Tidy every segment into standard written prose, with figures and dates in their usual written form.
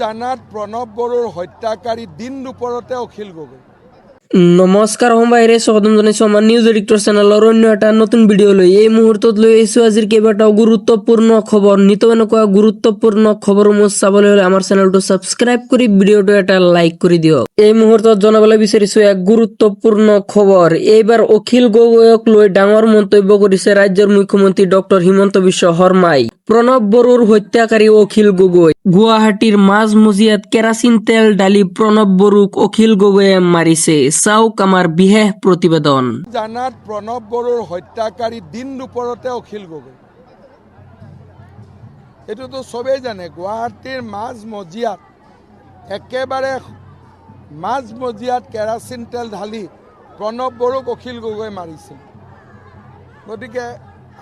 জানাত প্ৰণৱ বড়োৰ হত্যাকাৰী দিন দুপৰতে অখিল গগৈ। নমস্কাৰ বাইৰে স্বাগতম জনাইছো আমাৰ নিউজ এডিক্টৰ চেনেলৰ অন্য এটা নতুন ভিডিঅ' লৈ। এই মুহূৰ্তত লৈ আহিছো আজিৰ কেইবাটাও গুৰুত্বপূৰ্ণ খবৰ। নিত এনেকুৱা গুৰুত্বপূৰ্ণ খবৰসমূহ চাবলৈ হলে আমাৰ চেনেলটো ছাবস্ক্ৰাইব কৰি ভিডিঅ'টো এটা লাইক কৰি দিয়ক। এই মুহূৰ্তত জনাবলৈ বিচাৰিছো এক গুৰুত্বপূৰ্ণ খবৰ। এইবাৰ অখিল গগৈক লৈ ডাঙৰ মন্তব্য কৰিছে ৰাজ্যৰ মুখ্যমন্ত্ৰী ডক্টৰ হিমন্ত বিশ্ব শৰ্মাই। প্ৰণৱ বড়োৰ হত্যাকাৰী অখিল গগৈ। গুৱাহাটীৰ মাজমজিয়াত কেৰাচিন তেল ঢালি প্ৰণৱ বড়োক অখিল গগৈয়ে মাৰিছে। চাওক আমাৰ বিশেষ প্ৰতিবেদন। জানাত প্ৰণৱ বড়োৰ হত্যাকাৰী দিন দুপৰতে অখিল গগৈ। এইটোতো চবেই জানে। গুৱাহাটীৰ মাজমজিয়াত একেবাৰে মাজমজিয়াত কেৰাচিন তেল ঢালি প্ৰণৱ বড়োক অখিল গগৈ মাৰিছিল। গতিকে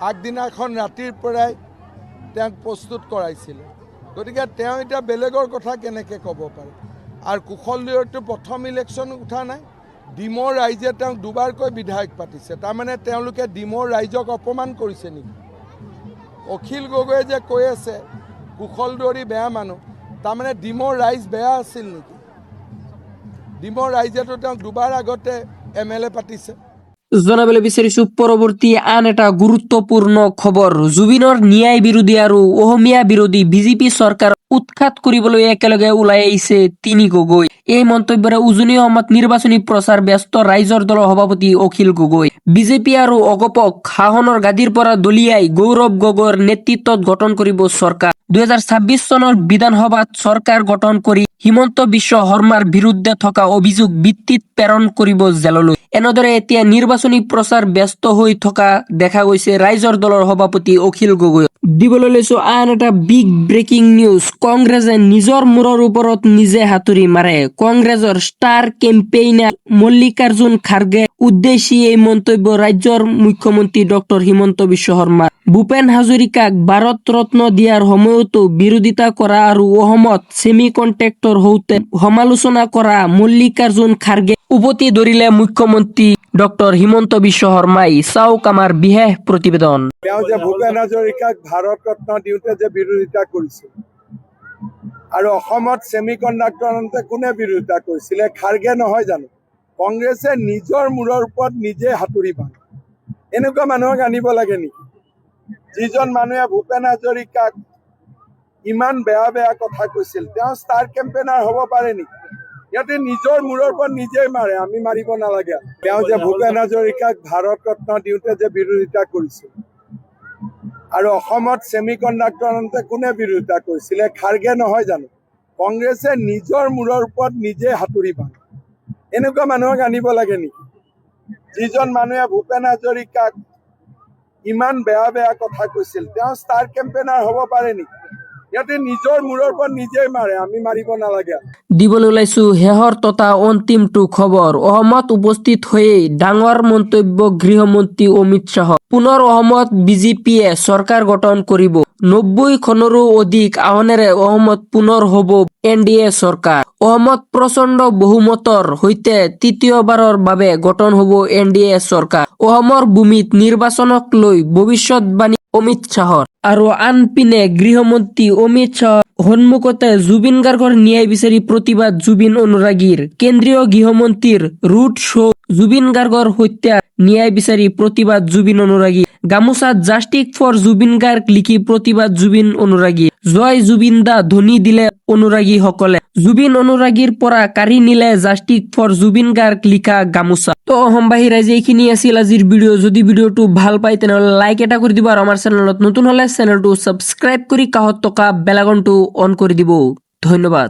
আগদিনাখন ৰাতিৰ পৰাই তেওঁক প্ৰস্তুত কৰাইছিল। গতিকে তেওঁ এতিয়া বেলেগৰ কথা কেনেকৈ ক'ব পাৰে? আৰু কুশলদৈৰতো প্ৰথম ইলেকশ্যন উঠা নাই। ডিমৰ ৰাইজে তেওঁক দুবাৰকৈ বিধায়ক পাতিছে। তাৰমানে তেওঁলোকে ডিমৰ ৰাইজক অপমান কৰিছে নেকি? অখিল গগৈয়ে যে কৈ আছে কুশলদৈৰী বেয়া মানুহ, তাৰমানে ডিমৰ ৰাইজ বেয়া আছিল নেকি? ডিমৰ ৰাইজেতো তেওঁক দুবাৰ আগতে MLA পাতিছে। জনাবলৈ বিচাৰিছো পৰৱৰ্তী আন এটা গুৰুত্বপূৰ্ণ খবৰ। জুবিনৰ ন্যায় বিৰোধী আৰু অসমীয়া বিৰোধী বিজেপি চৰকাৰ উৎখাত কৰিবলৈ একেলগে ওলাই আহিছে তিনি গগৈ। এই মন্তব্যৰে উজনি অসমত নিৰ্বাচনী প্ৰচাৰ ব্যস্ত ৰাইজৰ দলৰ সভাপতি অখিল গগৈ। বিজেপি আৰু অগপক শাসনৰ গাদীৰ পৰা দলিয়াই গৌৰৱ গগৈৰ নেতৃত্বত গঠন কৰিব চৰকাৰ। 2026 চনৰ বিধানসভাত চৰকাৰ গঠন কৰি হিমন্ত বিশ্ব শৰ্মাৰ বিৰুদ্ধে থকা অভিযোগ ভিত্তিত প্ৰেৰণ কৰিব জেললৈ। এনেদৰে এতিয়া নিৰ্বাচনী প্ৰচাৰ ব্যস্ত হৈ থকা দেখা গৈছে ৰাইজৰ দলৰ সভাপতি অখিল গগৈ। দিবলৈ লৈছো আন এটা বিগ ব্ৰেকিং নিউজ। কংগ্ৰেছে নিজৰ মূৰৰ ওপৰত নিজে হাতুৰি মাৰে। কংগ্ৰেছৰ ষ্টাৰ কেম্পেইনাৰ মল্লিকাৰ্জুন খাৰ্গে উদ্দেশ্যি এই মন্তব্য ৰাজ্যৰ মুখ্যমন্ত্ৰী ডক্টৰ হিমন্ত বিশ্ব শৰ্মা। ভূপেন হাজৰিকাক ভাৰত ৰত্ন দিয়াৰ সময়তো বিৰোধিতা কৰা আৰু অসমত ছেমি কণ্ট্ৰেক্টৰ হওঁতে সমালোচনা কৰা মল্লিকাৰ্জুন খাৰ্গে উভতি ধৰিলে মুখ্যমন্ত্ৰী ডক্টৰ হিমন্ত বিশ্ব শৰ্মাই। চাওক আমাৰ বিশেষ প্ৰতিবেদন। তেওঁ যে ভূপেন হাজৰিকাক ভাৰত ৰত্ন দিওঁতে যে বিৰোধিতা কৰিছিল আৰু অসমত ছেমি কণ্ডাক্টৰ আনতে কোনে বিৰোধিতা কৰিছিলে? খাৰ্গে নহয় জানো? কংগ্ৰেছে নিজৰ মূৰৰ ওপৰত নিজে হাতুৰি মাৰে। এনেকুৱা মানুহক আনিব লাগে নেকি? যিজন মানুহে ভূপেন হাজৰিকাক ইমান বেয়া বেয়া কথা কৈছিল, তেওঁ ষ্টাৰ কেম্পেইনাৰ হ'ব পাৰে নেকি? সিহঁতে নিজৰ মূৰৰ ওপৰত নিজেই মাৰে, আমি মাৰিব নালাগে। তেওঁ যে ভূপেন হাজৰিকাক ভাৰত ৰত্ন দিওঁতে যে বিৰোধিতা কৰিছিল আৰু অসমত ছেমি কণ্ডাক্টৰ আনতে কোনে বিৰোধিতা কৰিছিলে? খাৰ্গে নহয় জানো? কংগ্ৰেছে নিজৰ মূৰৰ ওপৰত নিজে হাতুৰি মাৰে। এনেকুৱা মানুহক আনিব লাগে নেকি? যিজন মানুহে ভূপেন হাজৰিকাক ইমান বেয়া বেয়া কথা কৈছিল, তেওঁ ষ্টাৰ কেম্পেইনাৰ হ'ব পাৰে নেকি? সিহঁতে নিজৰ মূৰৰ ওপৰত নিজেই মাৰে, আমি মাৰিব নালাগে। দিবলৈ ওলাইছো শেষৰ তথা অন্তিমটো খবৰ। অসমত উপস্থিত হৈয়ে ডাঙৰ মন্তব্য গৃহমন্ত্ৰী অমিত শ্বাহ। পুনৰ অসমত বিজেপিয়ে চৰকাৰ গঠন কৰিব। 90খনৰো অধিক আসনেৰে অসমত পুনৰ হ'ব NDA চৰকাৰ। অসমত প্ৰচণ্ড বহুমতৰ সৈতে তৃতীয়বাৰৰ বাবে গঠন হ'ব NDA চৰকাৰ। অসমৰ ভূমিত নিৰ্বাচনক লৈ ভৱিষ্যতবাণী অমিত শ্বাহৰ। আৰু আনপিনে গৃহমন্ত্ৰী অমিত শ্বাহৰ সন্মুখতে জুবিন গাৰ্গৰ ন্যায় বিচাৰি প্ৰতিবাদ জুবিন অনুৰাগীৰ। কেন্দ্ৰীয় গৃহমন্ত্ৰীৰ ৰোড শ্ব'। জুবিন গাৰ্গৰ হত্যা ন্যায় বিচাৰি প্ৰতিবাদ জুবিন অনুৰাগী। গামোচাত জাষ্টিক ফৰ জুবিন গাৰ্গ লিখি প্ৰতিবাদ জুবিন অনুৰাগী। জয় জুবিন দা ধ্বনি দিলে অনুৰাগীসকলে। জুবিন অনুৰাগীৰ পৰা কাঢ়ি নিলে জাষ্টিক ফৰ জুবিন গাৰ্গ লিখা গামোচা। তো অসমবাসী ৰাইজে এইখিনি আছিল আজিৰ ভিডিঅ'। যদি ভিডিঅ'টো ভাল পায় তেনেহ'লে লাইক এটা কৰি দিব আৰু আমাৰ চেনেলত নতুন হ'লে চেনেলটো ছাবস্ক্ৰাইব কৰি কাষত থকা বেল আইকনটো অন কৰি দিব। ধন্যবাদ।